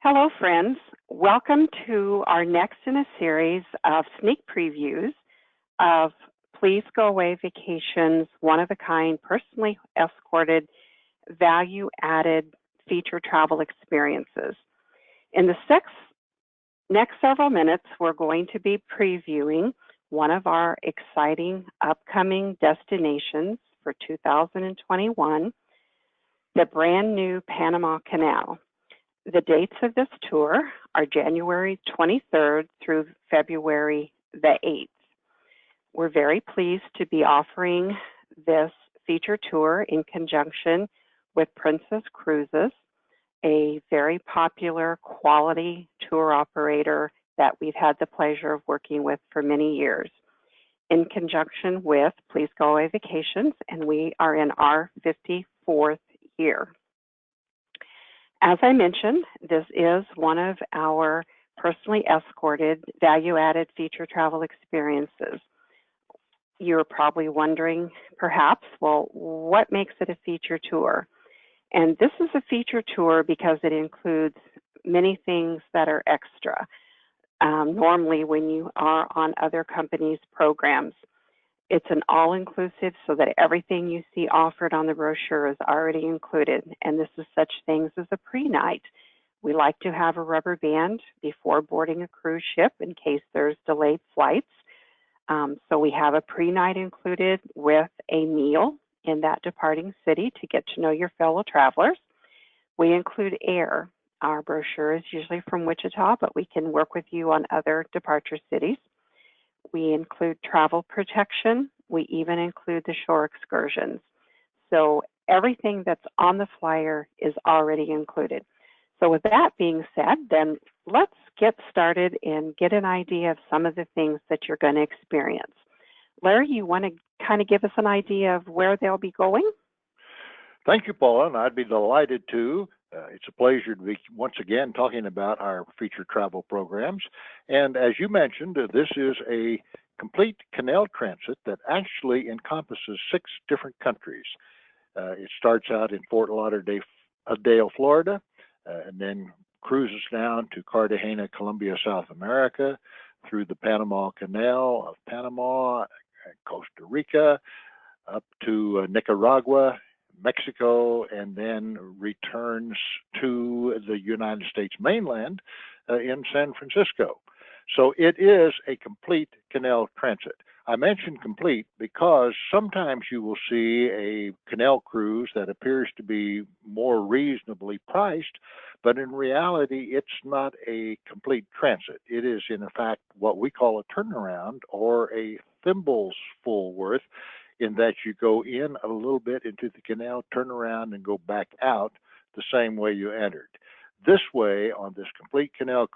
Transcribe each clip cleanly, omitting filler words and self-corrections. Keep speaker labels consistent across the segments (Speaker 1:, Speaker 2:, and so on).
Speaker 1: Hello, friends. Welcome to our next in a series of sneak previews of Please Go Away Vacations, one-of-a-kind, personally escorted, value-added feature travel experiences. In the next several minutes, we're going to be previewing one of our exciting upcoming destinations for 2021, the brand new Panama Canal. The dates of this tour are January 23rd through February the 8th. We're very pleased to be offering this feature tour in conjunction with Princess Cruises, a very popular quality tour operator that we've had the pleasure of working with for many years, in conjunction with Please Go Away Vacations, and we are in our 54th year. As I mentioned, this is one of our personally escorted, value-added feature travel experiences. You're probably wondering, perhaps, well, what makes it a feature tour? And this is a feature tour because it includes many things that are extra. Normally, when you are on other companies' programs, it's an all-inclusive so that everything you see offered on the brochure is already included, and this is such things as a pre-night. We like to have a rubber band before boarding a cruise ship in case there's delayed flights. So we have a pre-night included with a meal in that departing city to get to know your fellow travelers. We include air. Our brochure is usually from Wichita, but we can work with you on other departure cities. We include travel protection. We even include the shore excursions. So everything that's on the flyer is already included. So with that being said, then let's get started and get an idea of some of the things that you're going to experience. Larry, you want to kind of give us an idea of where they'll be going?
Speaker 2: Thank you, Paula, and I'd be delighted to. It's a pleasure to be once again talking about our featured travel programs. And as you mentioned, this is a complete canal transit that actually encompasses 6 different countries. It starts out in Fort Lauderdale, Florida, and then cruises down to Cartagena, Colombia, South America, through the Panama Canal of Panama, Costa Rica, up to Nicaragua, Mexico, and then returns to the United States mainland in San Francisco. So it is a complete canal transit. I mention complete because sometimes you will see a canal cruise that appears to be more reasonably priced, but in reality, it's not a complete transit. It is, in fact, what we call a turnaround or a thimbles full worth, in that you go in a little bit into the canal, turn around, and go back out the same way you entered. This way, on this complete canal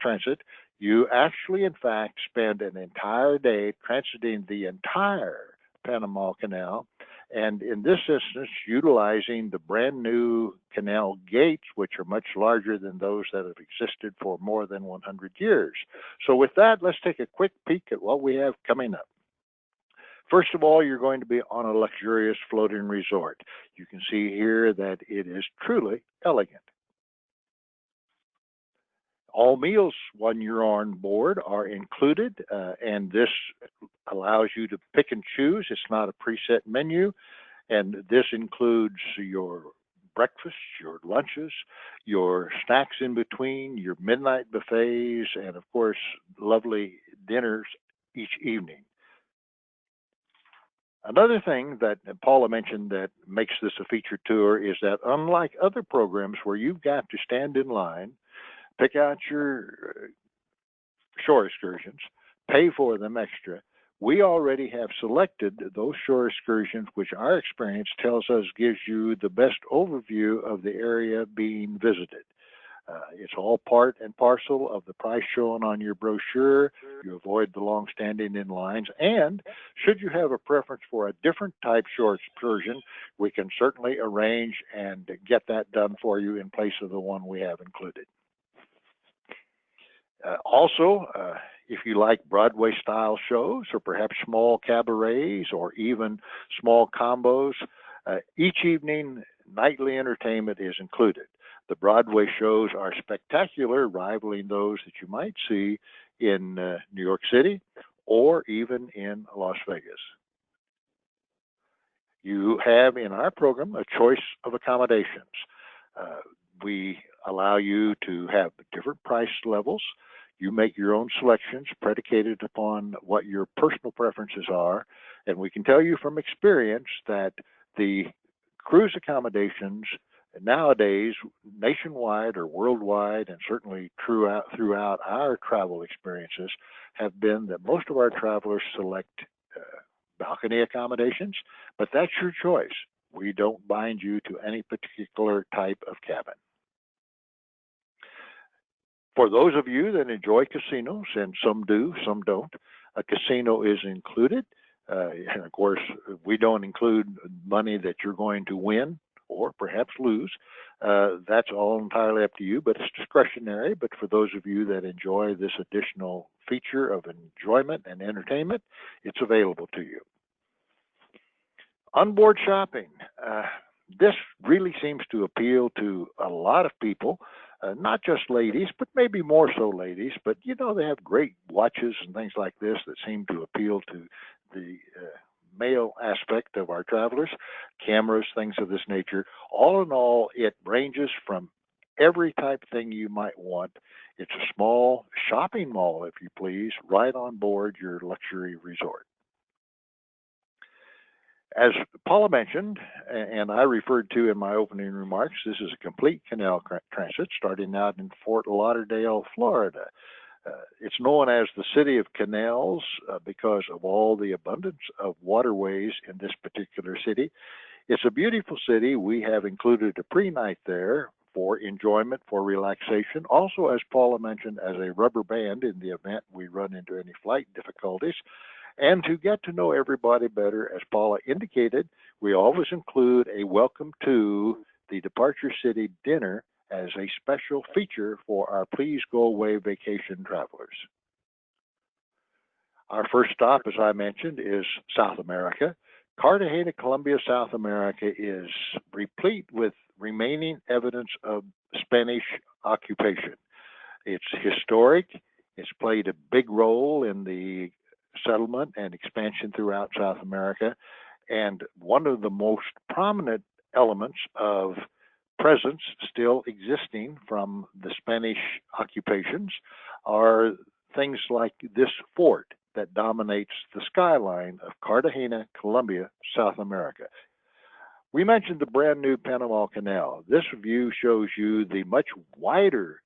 Speaker 2: transit, you actually, in fact, spend an entire day transiting the entire Panama Canal, and in this instance, utilizing the brand new canal gates, which are much larger than those that have existed for more than 100 years. So with that, let's take a quick peek at what we have coming up. First of all, you're going to be on a luxurious floating resort. You can see here that it is truly elegant. All meals when you're on board are included, and this allows you to pick and choose. It's not a preset menu, and this includes your breakfast, your lunches, your snacks in between, your midnight buffets, and of course, lovely dinners each evening. Another thing that Paula mentioned that makes this a feature tour is that unlike other programs where you've got to stand in line, pick out your shore excursions, pay for them extra, we already have selected those shore excursions, which our experience tells us gives you the best overview of the area being visited. It's all part and parcel of the price shown on your brochure. You avoid the long standing in lines. And should you have a preference for a different type shore excursion, we can certainly arrange and get that done for you in place of the one we have included. Also, if you like Broadway style shows or perhaps small cabarets or even small combos, each evening nightly entertainment is included. The Broadway shows are spectacular, rivaling those that you might see in New York City or even in Las Vegas. You have in our program a choice of accommodations. Uh, we allow you to have different price levels. You make your own selections predicated upon what your personal preferences are. And we can tell you from experience that the cruise accommodations nowadays, nationwide or worldwide, and certainly throughout our travel experiences, have been that most of our travelers select balcony accommodations, but that's your choice. We don't bind you to any particular type of cabin. For those of you that enjoy casinos, and some do, some don't, a casino is included. And of course, we don't include money that you're going to win or perhaps lose. That's all entirely up to you, but it's discretionary. But for those of you that enjoy this additional feature of enjoyment and entertainment, it's available to you. Onboard shopping. This really seems to appeal to a lot of people, not just ladies, but maybe more so ladies. But you know, they have great watches and things like this that seem to appeal to the male aspect of our travelers, cameras, things of this nature. All in all, it ranges from every type of thing you might want. It's a small shopping mall, if you please, right on board your luxury resort. As Paula mentioned, and I referred to in my opening remarks, this is a complete canal transit starting out in Fort Lauderdale, Florida. It's known as the city of canals because of all the abundance of waterways in this particular city. It's a beautiful city. We have included a pre-night there for enjoyment, for relaxation. Also, as Paula mentioned, as a rubber band in the event we run into any flight difficulties. And to get to know everybody better, as Paula indicated, we always include a welcome to the Departure City dinner as a special feature for our Please Go Away vacation travelers. Our first stop, as I mentioned, is South America. Cartagena, Colombia, South America is replete with remaining evidence of Spanish occupation. It's historic. It's played a big role in the settlement and expansion throughout South America. And one of the most prominent elements of presence still existing from the Spanish occupations are things like this fort that dominates the skyline of Cartagena, Colombia, South America. We mentioned the brand new Panama Canal. This view shows you the much wider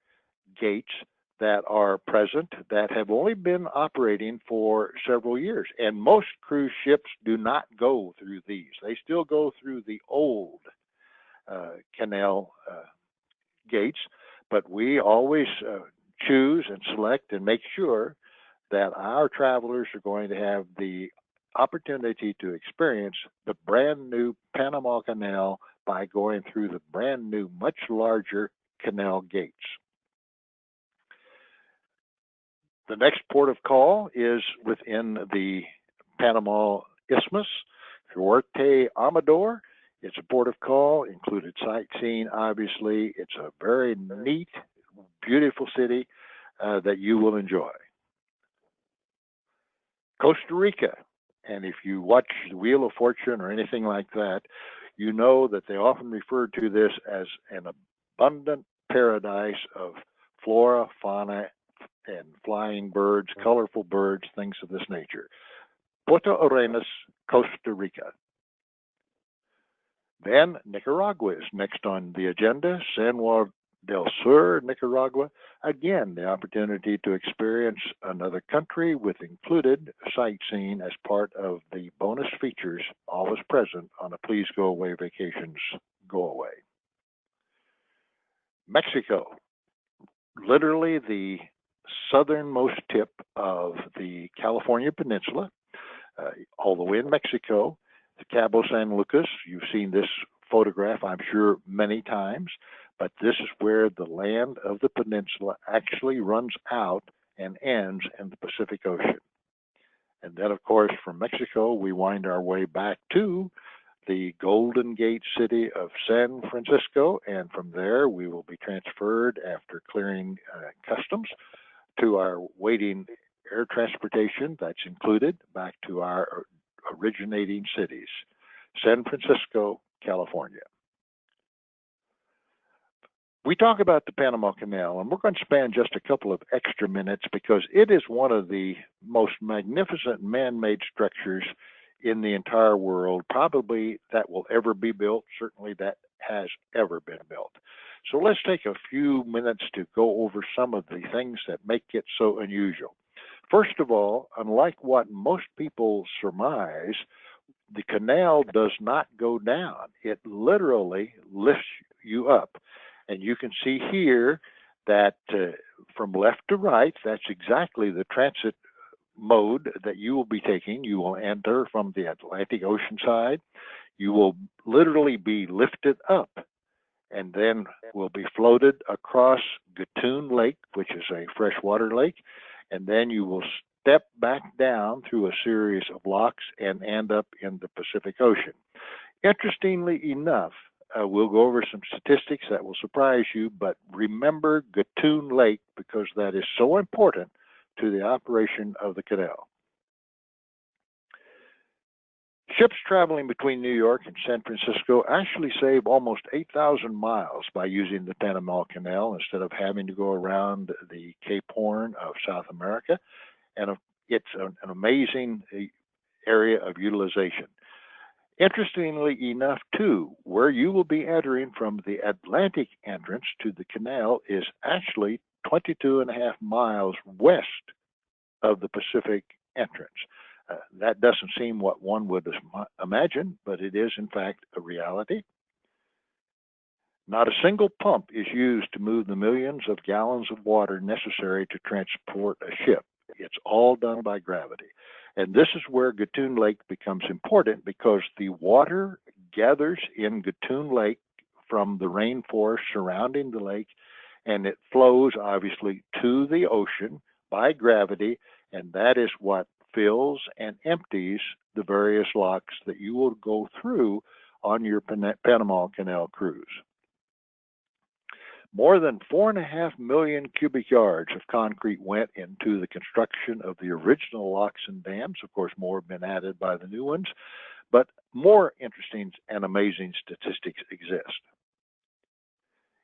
Speaker 2: gates that are present that have only been operating for several years. And most cruise ships do not go through these. They still go through the old canal gates, but we always choose and select and make sure that our travelers are going to have the opportunity to experience the brand new Panama Canal by going through the brand new, much larger canal gates. The next port of call is within the Panama Isthmus, Fuerte Amador. It's a port of call, included sightseeing, obviously. It's a very neat, beautiful city that you will enjoy. Costa Rica, and if you watch the Wheel of Fortune or anything like that, you know that they often refer to this as an abundant paradise of flora, fauna, and flying birds, colorful birds, things of this nature. Punta Arenas, Costa Rica. Then Nicaragua is next on the agenda. San Juan del Sur, Nicaragua. Again, the opportunity to experience another country with included sightseeing as part of the bonus features always present on a Please Go Away Vacations Go Away. Mexico, literally the southernmost tip of the California Peninsula, all the way in Mexico, Cabo San Lucas. You've seen this photograph, I'm sure, many times, but this is where the land of the peninsula actually runs out and ends in the Pacific Ocean. And then, of course, from Mexico, we wind our way back to the Golden Gate city of San Francisco, and from there we will be transferred after clearing customs to our waiting air transportation that's included back to our originating cities, San Francisco, California. We talk about the Panama Canal, and we're going to spend just a couple of extra minutes because it is one of the most magnificent man-made structures in the entire world, probably that will ever be built, certainly that has ever been built. So let's take a few minutes to go over some of the things that make it so unusual. First of all, unlike what most people surmise, the canal does not go down. It literally lifts you up. And you can see here that from left to right, that's exactly the transit mode that you will be taking. You will enter from the Atlantic Ocean side. You will literally be lifted up and then will be floated across Gatun Lake, which is a freshwater lake, and then you will step back down through a series of locks and end up in the Pacific Ocean. Interestingly enough, we'll go over some statistics that will surprise you, but remember Gatun Lake because that is so important to the operation of the canal. Ships traveling between New York and San Francisco actually save almost 8,000 miles by using the Panama Canal instead of having to go around the Cape Horn of South America, and it's an amazing area of utilization. Interestingly enough, too, where you will be entering from the Atlantic entrance to the canal is actually 22.5 miles west of the Pacific entrance. That doesn't seem what one would imagine, but it is, in fact, a reality. Not a single pump is used to move the millions of gallons of water necessary to transport a ship. It's all done by gravity. And this is where Gatun Lake becomes important because the water gathers in Gatun Lake from the rainforest surrounding the lake, and it flows obviously to the ocean by gravity, and that is what fills and empties the various locks that you will go through on your Panama Canal cruise. More than 4.5 million cubic yards of concrete went into the construction of the original locks and dams. Of course, more have been added by the new ones, but more interesting and amazing statistics exist.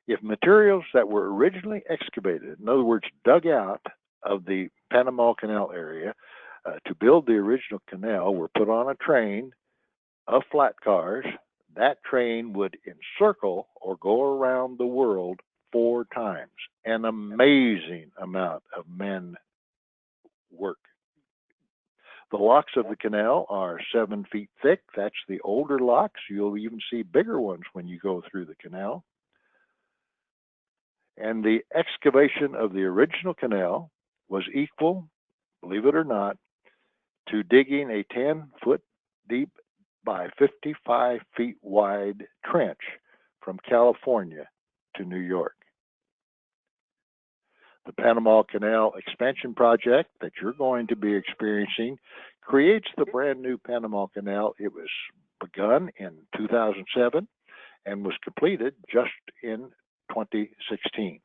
Speaker 2: If materials that were originally excavated, in other words, dug out of the Panama Canal area to build the original canal, were put on a train of flat cars, that train would encircle or go around the world 4 times. An amazing amount of men work. The locks of the canal are 7 feet thick. That's the older locks. You'll even see bigger ones when you go through the canal. And the excavation of the original canal was equal, believe it or not, to digging a 10-foot deep by 55 feet wide trench from California to New York. The Panama Canal expansion project that you're going to be experiencing creates the brand new Panama Canal. It was begun in 2007 and was completed just in 2016.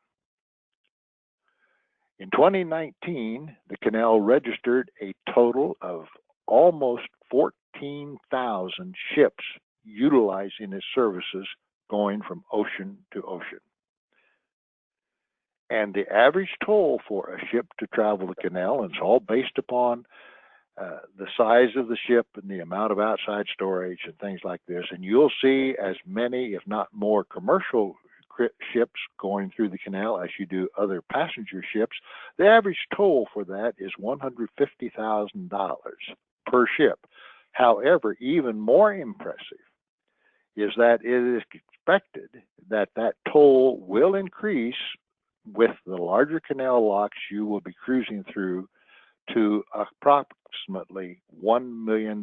Speaker 2: In 2019, the canal registered a total of almost 14,000 ships utilizing its services going from ocean to ocean. And the average toll for a ship to travel the canal, and it's all based upon the size of the ship and the amount of outside storage and things like this. And you'll see as many, if not more, commercial ships going through the canal as you do other passenger ships. The average toll for that is $150,000 per ship. However, even more impressive is that it is expected that that toll will increase with the larger canal locks you will be cruising through to approximately $1 million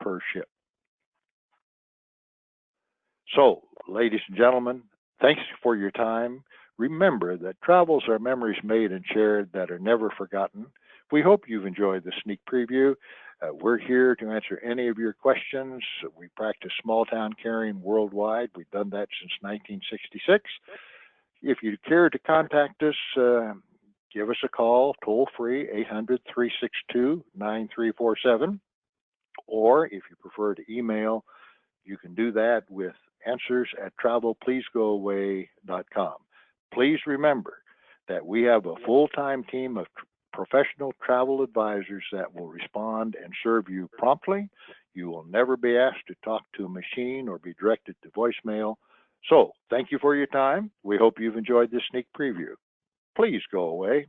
Speaker 2: per ship. So, ladies and gentlemen, thanks for your time. Remember that travels are memories made and shared that are never forgotten. We hope you've enjoyed the sneak preview. We're here to answer any of your questions. We practice small town caring worldwide. We've done that since 1966. If you care to contact us, give us a call, toll free, 800-362-9347. Or if you prefer to email, you can do that with answers@travelpleasegoaway.com. Please remember that we have a full-time team of professional travel advisors that will respond and serve you promptly. You will never be asked to talk to a machine or be directed to voicemail. So, thank you for your time. We hope you've enjoyed this sneak preview. Please go away.